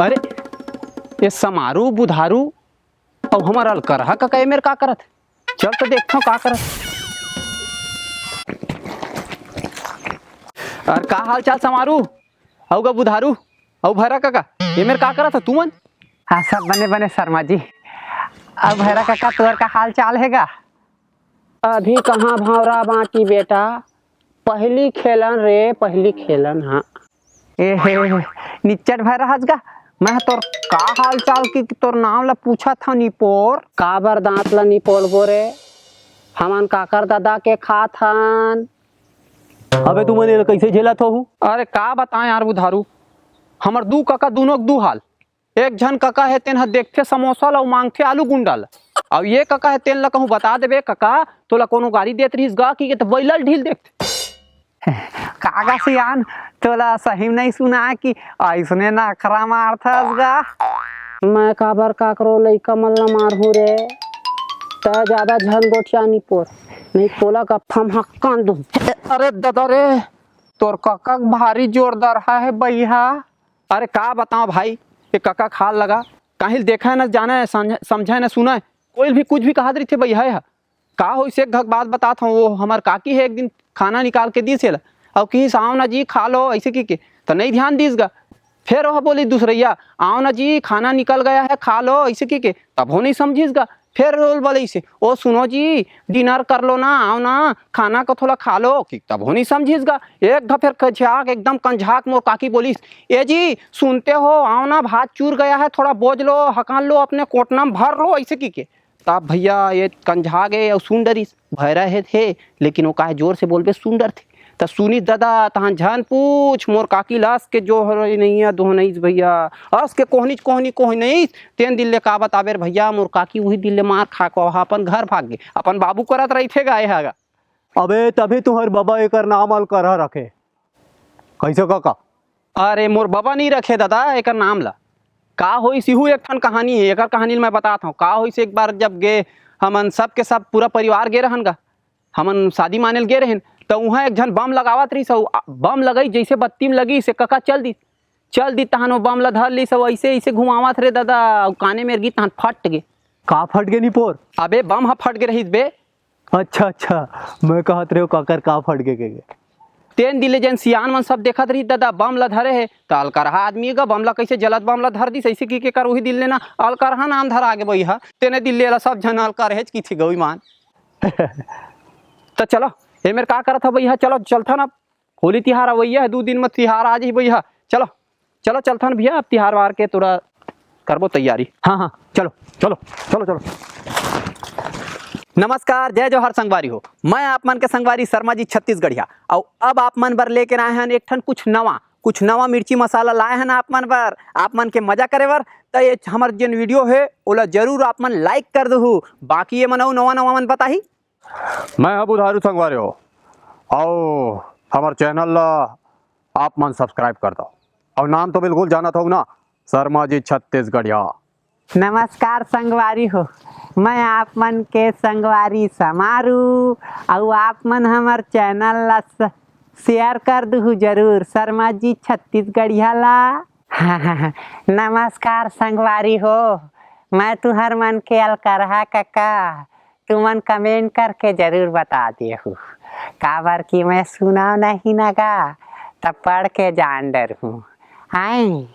अरे ये समारू बुधारू और हमारा अलकरहा का कहे मेरे का करत। चल तो देखता हूँ का करत। अरे का हाल चाल समारू औगा बुधारू औ भैरा काका ये मेरे का करत तू मन। हाँ सब बने बने शर्मा जी। अब भैरा काका तोर का हाल चाल हैगा। अभी कहाँ भावरा बाकी बेटा, पहली खेलन रे पहली खेलन। हाँ ए हे निच्चट भैरा हसगा। मैं तोर का हाल चाल की तोर नाम ला पूछा था निपोर। काबर दांत ला निपोल बोरे, हमन काकर दादा के खात हन। अबे तू मने कैसे झेला तो हूँ। अरे का बताएं यार बुधारू, हमर दू काका दोनों दू हाल। एक झन काका है तेन देखते समोसा ला मांगते आलू गुंडाल, और ये काका है तेन ला कहूँ बता देबे काका तोला कोनो गाड़ी देत रहीस गा कि तो बैलल ढील देखते। कागा सियान तोला सही नहीं सुना है कि ऐसने ना खरा मारथस गा। मैं काबर काकरो लइका मन ला मारहूँ रे, त ज्यादा झन गोठिया निपोर नहीं तोला का फम हक्कान दू। अरे दादा रे तोर काका भारी जोरदार है भैया। अरे का बताओ भाई, ये काका खाल लगा काहिल देखा है ना जाना है समझा है ना सुना है, कोई भी कुछ भी कहा रही थे भैया है का हो। इसे एक बात बताता हूँ, वो हमार काकी है एक दिन खाना निकाल के दी से और कहीं आओ ना जी खा लो ऐसे की के तो नहीं ध्यान दीसगा। फिर वह बोली दूसरैया आओ ना जी खाना निकल गया है खा लो ऐसे की के, तब वो नहीं समझीसगा। फिर रोल बोले इसे ओ सुनो जी डिनर कर लो ना, आओ ना खाना को थोड़ा खा लो कि, तब वो नहीं समझीसगा। एक दफा फिर कझाक एकदम कंझाक मोर काकी बोली ए जी सुनते हो आओ ना भात चूर गया है थोड़ा बोझ लो हकान लो अपने कोटना में भर लो ऐसे की के। तब भैया ये कंझा गए और सुन डरी भैरा है थे, लेकिन वो काहे जोर से बोलबे सुन डर थे। तो सुनी दादा तहां झन पूछ मोर काकी लाश के जो नहीं है दो नहीं भैया अस के कोहनी नहीं तेन दिल ले का बताबे भैया मोर काकी वही दिल ले मार खा को अपन घर भाग गए अपन बाबू करत रही थे गाय हैगा। अबे तभी तुम्हार बाबा एक नाम अल कर रखे कैसे काका। अरे मोर बाबा नहीं रखे दादा एक नाम ला का होई सिहू एक ठन कहानी है। एक कहानी मैं बताता हूँ का होई से। एक बार जब गए हमन सब के सब पूरा परिवार गे रहन गा, हमन शादी माने गे रहन तो वहाँ एक झन बम लगावत रही सब बम लगई जैसे बत्ती में लगी से काका चल दी तहन वो बम ला धर ली सब ऐसे ऐसे घुमावत रे दादा काने में गी तहन फट गे। का फट गए निपोर। अबे बम हा फट गे रही बे। अच्छा मैं कहत रहे हो काकर का फट गए। तेन दिले जन सियान मन सब देखत रही दादा बम ला धरे है तो अलकरहा आदमी का बम ला कैसे जलत बम ला धर दी ऐसे की के कर वही दिल लेना अलकरहा नाम धर आगे भैया तेने दिल ले सब झन अलकर है की थी गई मान। तो चलो ये मेरे का करत था भैया, चलो चलता ना होली तिहार भैया 2 दिन में तिहार आ जाए भैया। चलो चलो चलता ना भैया अब तिहार वार के तोरा करबो तैयारी। हाँ चलो। नमस्कार जय जोहर संगवारी हो, मैं आप मन के संगवारी शर्मा जी छत्तीसगढ़िया और अब आप मन बर लेके आए हैं एक ठन कुछ नवा मिर्ची मसाला लाए हैं आप मन बर आप मन के मजा करे बर। तो ये हमार जन वीडियो है ओला जरूर आप मन लाइक कर दो। बाकी ये मनाऊ नवा मन पता ही मैं अब उधारू संगवारी हो आओ हमार चैनल ला आप मन सब्सक्राइब कर दो और नाम तो बिल्कुल जाना था ना शर्मा जी छत्तीसगढ़िया। नमस्कार संगवारी हो, मैं आप मन के संगवारी समारू और आप मन हमार चैनल ला शेयर कर दू जरूर शर्मा जी छत्तीसगढ़िया ला। नमस्कार संगवारी हो, मैं तुहर मन के अलकरहा काका तुमन कमेंट करके जरूर बता दिए काबर कि मैं सुना नहीं नगा तब पढ़ के जान डर हूँ। आई